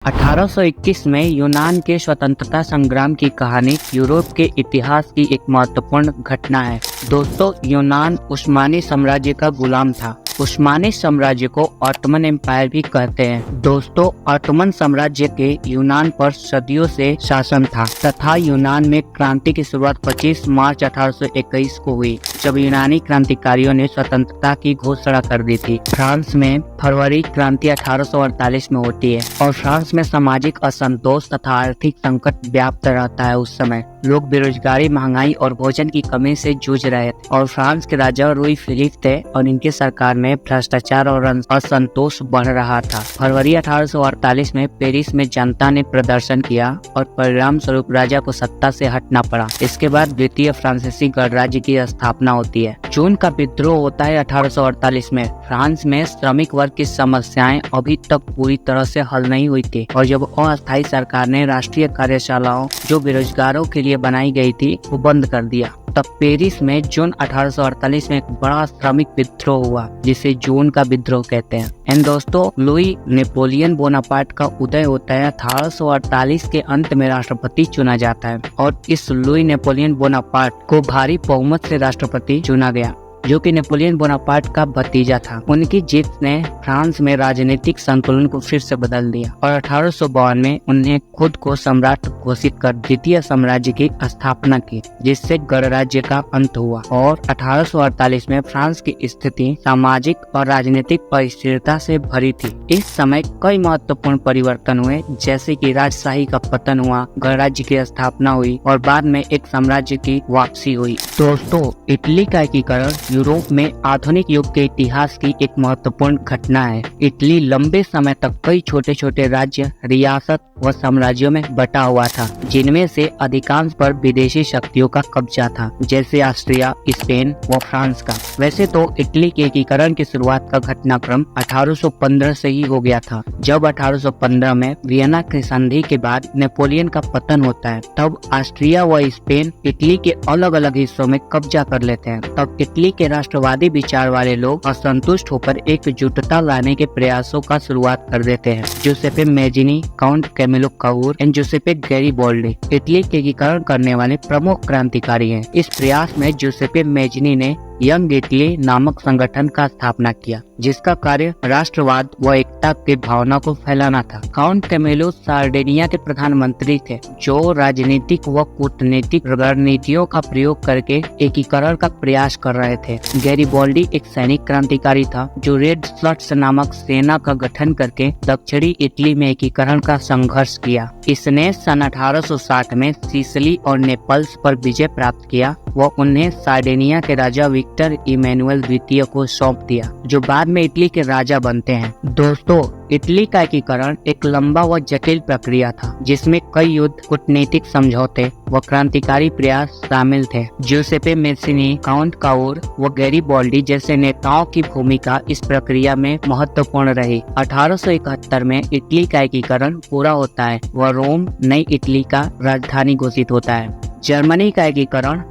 1821 में यूनान के स्वतंत्रता संग्राम की कहानी यूरोप के इतिहास की एक महत्वपूर्ण घटना है। दोस्तों, यूनान उस्मानी साम्राज्य का गुलाम था। उस्मानी साम्राज्य को ऑटोमन एम्पायर भी कहते हैं। दोस्तों, ऑटोमन साम्राज्य के यूनान पर सदियों से शासन था तथा यूनान में क्रांति की शुरुआत 25 मार्च 1821 को हुई, जब यूनानी क्रांतिकारियों ने स्वतंत्रता की घोषणा कर दी थी। फ्रांस में फरवरी क्रांति 1848 में होती है और फ्रांस में सामाजिक असंतोष तथा आर्थिक संकट व्याप्त रहता है। उस समय लोग बेरोजगारी, महंगाई और भोजन की कमी से जूझ रहे थे और फ्रांस के राजा लुई फिलिप थे और इनकी सरकार में भ्रष्टाचार और असंतोष बढ़ रहा था। फरवरी 1848 में पेरिस में जनता ने प्रदर्शन किया और परिणाम स्वरूप राजा को सत्ता से हटना पड़ा। इसके बाद द्वितीय फ्रांसीसी गणराज्य की स्थापना होती है। जून का विद्रोह होता है 1848 में। फ्रांस में श्रमिक वर्ग की समस्याएं अभी तक पूरी तरह से हल नहीं हुई थी और जब अस्थायी सरकार ने राष्ट्रीय कार्यशालाओं जो बेरोजगारों के लिए बनाई गई थी वो बंद कर दिया, तब पेरिस में जून 1848 में एक बड़ा श्रमिक विद्रोह हुआ जिसे जून का विद्रोह कहते हैं। एंड दोस्तों, लुई नेपोलियन बोनापार्ट का उदय होता है। 1848 के अंत में राष्ट्रपति चुना जाता है और इस लुई नेपोलियन बोनापार्ट को भारी बहुमत से राष्ट्रपति चुना गया, जो कि नेपोलियन बोनापार्ट का भतीजा था। उनकी जीत ने फ्रांस में राजनीतिक संतुलन को फिर से बदल दिया और 1852 में उन्हें खुद को सम्राट घोषित कर द्वितीय साम्राज्य की स्थापना की, जिससे गणराज्य का अंत हुआ। और 1848 में फ्रांस की स्थिति सामाजिक और राजनीतिक अस्थिरता से भरी थी। इस समय कई महत्वपूर्ण परिवर्तन हुए, जैसे कि राजशाही का पतन हुआ, गणराज्य की स्थापना हुई और बाद में एक साम्राज्य की वापसी हुई। दोस्तों, इटली का एकीकरण यूरोप में आधुनिक युग के इतिहास की एक महत्वपूर्ण घटना है। इटली लंबे समय तक कई छोटे छोटे राज्य, रियासत व साम्राज्यों में बटा हुआ था, जिनमें से अधिकांश पर विदेशी शक्तियों का कब्जा था, जैसे ऑस्ट्रिया, स्पेन व फ्रांस का। वैसे तो इटली के एकीकरण की शुरुआत का घटनाक्रम 1815 से ही हो गया था। जब 1815 में वियना की संधि के बाद नेपोलियन का पतन होता है, तब ऑस्ट्रिया व स्पेन इटली के अलग अलग हिस्सों में कब्जा कर लेते हैं। तब इटली के राष्ट्रवादी विचार वाले लोग असंतुष्ट होकर एकजुटता लाने के प्रयासों का शुरुआत कर देते हैं। Giuseppe Mazzini, Count Camillo Cavour and Giuseppe Garibaldi Italy के एकीकरण करने वाले प्रमुख क्रांतिकारी हैं। इस प्रयास में जोसेफे मेजिनी ने यंग इटली नामक संगठन का स्थापना किया, जिसका कार्य राष्ट्रवाद व एकता की भावना को फैलाना था। काउंट कैमिलो सार्डिनिया के प्रधानमंत्री थे, जो राजनीतिक व कूटनीतिक रणनीतियों का प्रयोग करके एकीकरण का प्रयास कर रहे थे। गैरिबाल्डी एक सैनिक क्रांतिकारी था, जो रेड शर्ट्स नामक सेना का गठन करके दक्षिणी इटली में एकीकरण का संघर्ष किया। इसने सन 1860 में सिसिली और नेपल्स पर विजय प्राप्त किया व उन्हें सार्डिनिया के राजा विक्टर इमैनुअल द्वितीय को सौंप दिया, जो बाद में इटली के राजा बनते हैं। दोस्तों, इटली का एकीकरण एक लंबा व जटिल प्रक्रिया था, जिसमें कई युद्ध, कूटनीतिक समझौते व क्रांतिकारी प्रयास शामिल थे। जोसेफे मेजिनी, काउंट काउर व गैरिबाल्डी जैसे नेताओं की भूमिका इस प्रक्रिया में महत्वपूर्ण रही। 1871 में इटली का एकीकरण पूरा होता है व रोम नई इटली का राजधानी घोषित होता है। जर्मनी का एकीकरण